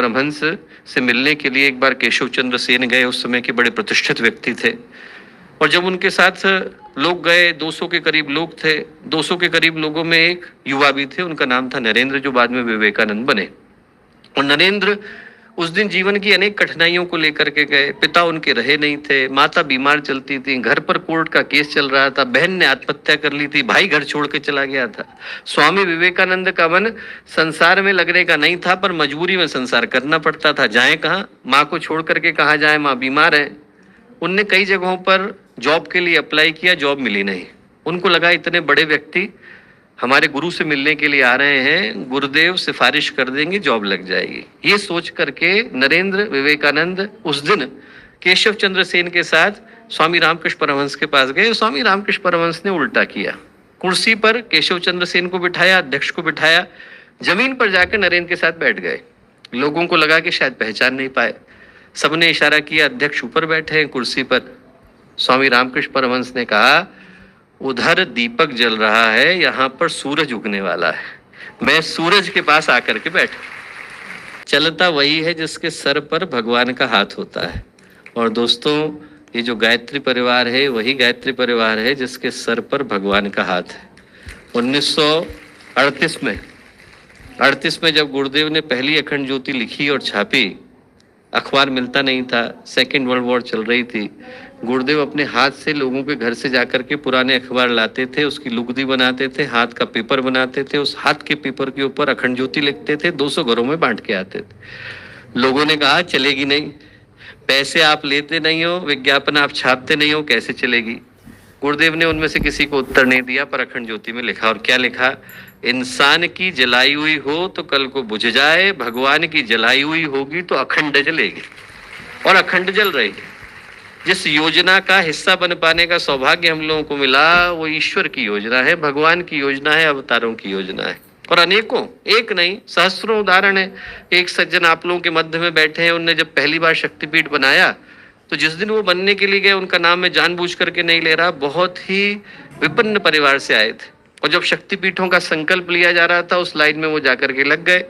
परमहंस से मिलने के लिए एक बार केशव चंद्र सेन गए। उस समय के बड़े प्रतिष्ठित व्यक्ति थे और जब उनके साथ लोग गए, 200 के करीब लोग थे। 200 के करीब लोगों में एक युवा भी थे, उनका नाम था नरेंद्र, जो बाद में विवेकानंद बने। और नरेंद्र उस दिन जीवन की अनेक कठिनाइयों को लेकर के गए। पिता उनके रहे नहीं थे, माता बीमार चलती थी, घर पर कोर्ट का केस चल रहा था, बहन ने आत्महत्या कर ली थी, भाई घर छोड़ के चला गया था। स्वामी विवेकानंद का मन संसार में लगने का नहीं था, पर मजबूरी में संसार करना पड़ता था। जाए कहाँ, माँ को छोड़ करके कहाँ जाए, माँ बीमार है। उनने कई जगहों पर जॉब के लिए अप्लाई किया, जॉब मिली नहीं। उनको लगा इतने बड़े व्यक्ति हमारे गुरु से मिलने के लिए आ रहे हैं, गुरुदेव सिफारिश कर देंगे, जॉब लग जाएगी। ये सोच करके नरेंद्र विवेकानंद उस दिन केशव चंद्र सेन के साथ स्वामी रामकृष्ण परमहंस के पास गए। स्वामी रामकृष्ण परमहंस ने उल्टा किया, कुर्सी पर केशव चंद्र सेन को बिठाया, अध्यक्ष को बिठाया, जमीन पर जाकर नरेंद्र के साथ बैठ गए। लोगों को लगा कि शायद पहचान नहीं पाए, सबने इशारा किया, अध्यक्ष ऊपर बैठे हैं कुर्सी पर। स्वामी रामकृष्ण परमहंस ने कहा, उधर दीपक जल रहा है, यहाँ पर सूरज उगने वाला है, मैं सूरज के पास आकर के बैठ। चलता वही है जिसके सर पर भगवान का हाथ होता है। और दोस्तों, ये जो गायत्री परिवार है वही गायत्री परिवार है जिसके सर पर भगवान का हाथ है। 1938 में जब गुरुदेव ने पहली अखंड ज्योति लिखी और छापी, अखबार मिलता नहीं था, सेकेंड वर्ल्ड वॉर चल रही थी। गुरुदेव अपने हाथ से लोगों के घर से जाकर के पुराने अखबार लाते थे, उसकी लुगदी बनाते थे, हाथ का पेपर बनाते थे, उस हाथ के पेपर के ऊपर अखंड ज्योति लिखते थे, 200 घरों में बांट के आते थे। लोगों ने कहा चलेगी नहीं, पैसे आप लेते नहीं हो, विज्ञापन आप छापते नहीं हो, कैसे चलेगी। गुरुदेव ने उनमें से किसी को उत्तर नहीं दिया, पर अखंड ज्योति में लिखा। और क्या लिखा, इंसान की जलाई हुई हो तो कल को बुझ जाए, भगवान की जलाई हुई होगी तो अखंड जलेगी। और अखंड जल रही। जिस योजना का हिस्सा बन पाने का सौभाग्य हम लोगों को मिला, वो ईश्वर की योजना है, भगवान की योजना है, अवतारों की योजना है। और अनेकों, एक नहीं सहस्त्रों उदाहरण है। एक सज्जन आप लोगों के मध्य में बैठे हैं, उनने जब पहली बार शक्तिपीठ बनाया तो जिस दिन वो बनने के लिए गए, उनका नाम मैं जानबूझ करके नहीं ले रहा, बहुत ही विपन्न परिवार से आए थे। और जब शक्तिपीठों का संकल्प लिया जा रहा था, उस लाइन में वो जाकर के लग गए।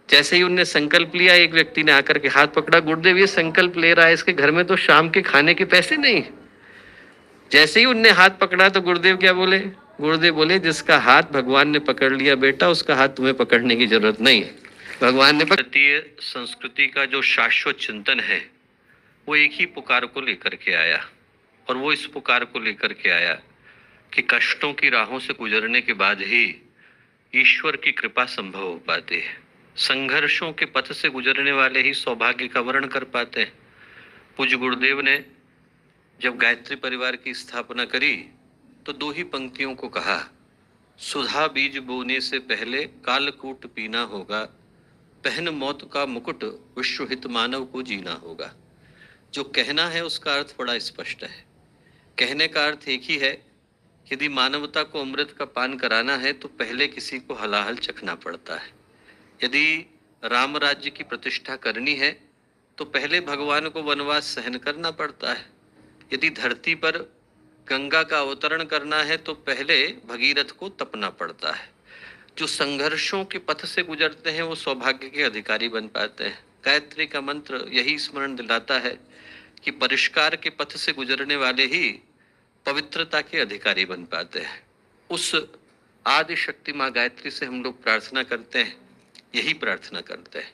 जैसे ही उनने संकल्प लिया, एक व्यक्ति ने आकर के हाथ पकड़ा, गुरुदेव ये संकल्प ले रहा है, इसके घर में तो शाम के खाने के पैसे नहीं। जैसे ही उनने हाथ पकड़ा तो गुरुदेव क्या बोले, गुरुदेव बोले, जिसका हाथ भगवान ने पकड़ लिया बेटा, उसका हाथ तुम्हें पकड़ने की जरूरत नहीं है। भगवान ने भारतीय संस्कृति का जो शाश्वत चिंतन है, वो एक ही पुकार को लेकर के आया। और वो इस पुकार को लेकर के आया कि कष्टों की राहों से गुजरने के बाद ही ईश्वर की कृपा संभव हो पाती है। संघर्षों के पथ से गुजरने वाले ही सौभाग्य का वर्ण कर पाते हैं। पूज्य गुरुदेव ने जब गायत्री परिवार की स्थापना करी तो 2 ही पंक्तियों को कहा, सुधा बीज बोने से पहले कालकूट पीना होगा, पहन मौत का मुकुट विश्व हित मानव को जीना होगा। जो कहना है उसका अर्थ बड़ा स्पष्ट है। कहने का अर्थ एक ही है, यदि मानवता को अमृत का पान कराना है तो पहले किसी को हलाहल चखना पड़ता है। यदि राम राज्य की प्रतिष्ठा करनी है तो पहले भगवान को वनवास सहन करना पड़ता है। यदि धरती पर गंगा का अवतरण करना है तो पहले भगीरथ को तपना पड़ता है। जो संघर्षों के पथ से गुजरते हैं वो सौभाग्य के अधिकारी बन पाते हैं। गायत्री का मंत्र यही स्मरण दिलाता है कि परिष्कार के पथ से गुजरने वाले ही पवित्रता के अधिकारी बन पाते हैं। उस आदि शक्ति माँ गायत्री से हम लोग प्रार्थना करते हैं, यही प्रार्थना करते हैं।